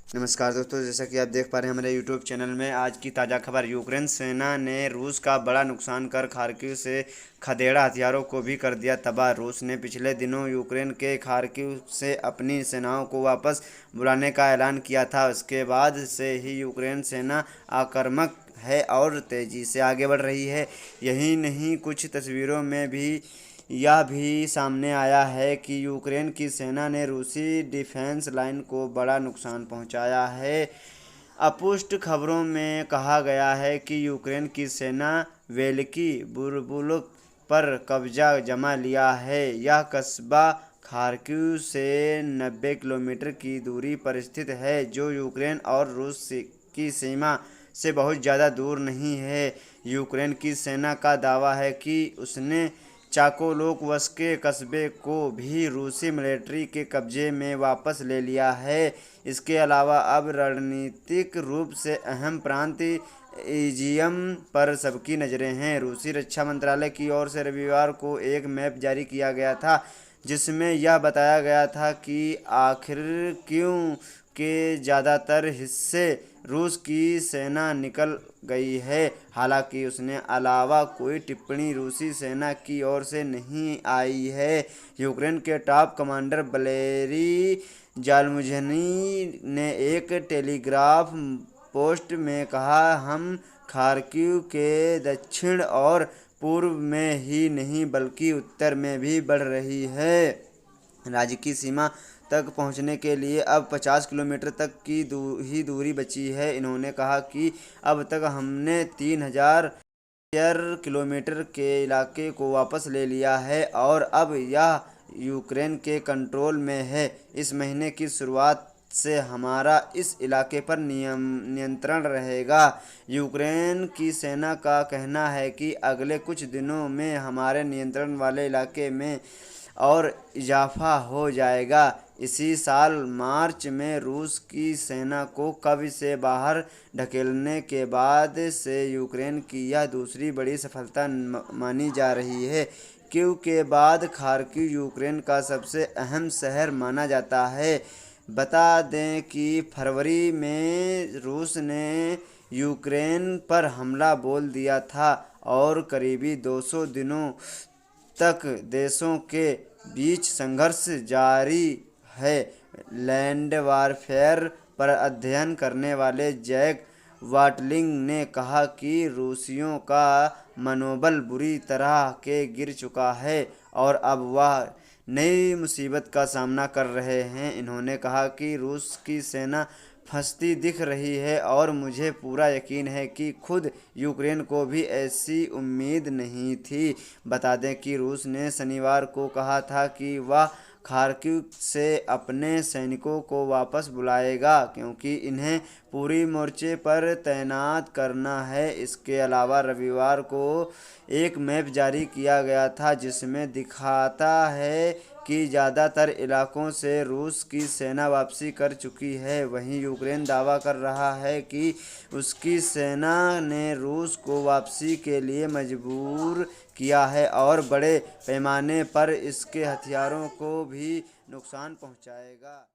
नमस्कार दोस्तों, जैसा कि आप देख पा रहे हैं हमारे यूट्यूब चैनल में आज की ताज़ा खबर। यूक्रेन सेना ने रूस का बड़ा नुकसान कर खार्किव से खदेड़ा हथियारों को भी कर दिया तबाह। रूस ने पिछले दिनों यूक्रेन के खार्किव से अपनी सेनाओं को वापस बुलाने का ऐलान किया था। उसके बाद से ही यूक्रेन सेना आक्रामक है और तेज़ी से आगे बढ़ रही है। यही नहीं, कुछ तस्वीरों में भी यह भी सामने आया है कि यूक्रेन की सेना ने रूसी डिफेंस लाइन को बड़ा नुकसान पहुंचाया है। अपुष्ट खबरों में कहा गया है कि यूक्रेन की सेना वेलिकी बुरबुलक पर कब्जा जमा लिया है। यह कस्बा खार्किव से 90 किलोमीटर की दूरी पर स्थित है, जो यूक्रेन और रूस की सीमा से बहुत ज़्यादा दूर नहीं है। यूक्रेन की सेना का दावा है कि उसने चाकोलोकवस्के कस्बे को भी रूसी मिलिट्री के कब्जे में वापस ले लिया है। इसके अलावा अब रणनीतिक रूप से अहम प्रांत इजियम पर सबकी नज़रें हैं। रूसी रक्षा मंत्रालय की ओर से रविवार को एक मैप जारी किया गया था, जिसमें यह बताया गया था कि आखिर क्यों के ज़्यादातर हिस्से रूस की सेना निकल गई है। हालांकि उसने अलावा कोई टिप्पणी रूसी सेना की ओर से नहीं आई है। यूक्रेन के टॉप कमांडर वलेरी जालमुझनी ने एक टेलीग्राफ पोस्ट में कहा, हम खार्किव के दक्षिण और पूर्व में ही नहीं बल्कि उत्तर में भी बढ़ रही है। राज्य की सीमा तक पहुंचने के लिए अब 50 किलोमीटर तक की ही दूरी बची है। इन्होंने कहा कि अब तक हमने 3000 स्क्वायर किलोमीटर के इलाके को वापस ले लिया है और अब यह यूक्रेन के कंट्रोल में है। इस महीने की शुरुआत से हमारा इस इलाके पर नियंत्रण रहेगा। यूक्रेन की सेना का कहना है कि अगले कुछ दिनों में हमारे नियंत्रण वाले इलाके में और इजाफा हो जाएगा। इसी साल मार्च में रूस की सेना को कब्ज़े से बाहर ढकेलने के बाद से यूक्रेन की यह दूसरी बड़ी सफलता मानी जा रही है। कीव के बाद खार्किव यूक्रेन का सबसे अहम शहर माना जाता है। बता दें कि फरवरी में रूस ने यूक्रेन पर हमला बोल दिया था और करीबी 200 दिनों तक देशों के बीच संघर्ष जारी है। लैंड वारफेयर पर अध्ययन करने वाले जैक वाटलिंग ने कहा कि रूसियों का मनोबल बुरी तरह के गिर चुका है और अब वह नई मुसीबत का सामना कर रहे हैं। इन्होंने कहा कि रूस की सेना फंसती दिख रही है और मुझे पूरा यकीन है कि खुद यूक्रेन को भी ऐसी उम्मीद नहीं थी। बता दें कि रूस ने शनिवार को कहा था कि वह खार्किव से अपने सैनिकों को वापस बुलाएगा, क्योंकि इन्हें पूरी मोर्चे पर तैनात करना है। इसके अलावा रविवार को एक मैप जारी किया गया था, जिसमें दिखाता है कि ज़्यादातर इलाकों से रूस की सेना वापसी कर चुकी है। वहीं यूक्रेन दावा कर रहा है कि उसकी सेना ने रूस को वापसी के लिए मजबूर किया है और बड़े पैमाने पर इसके हथियारों को भी नुकसान पहुंचाएगा।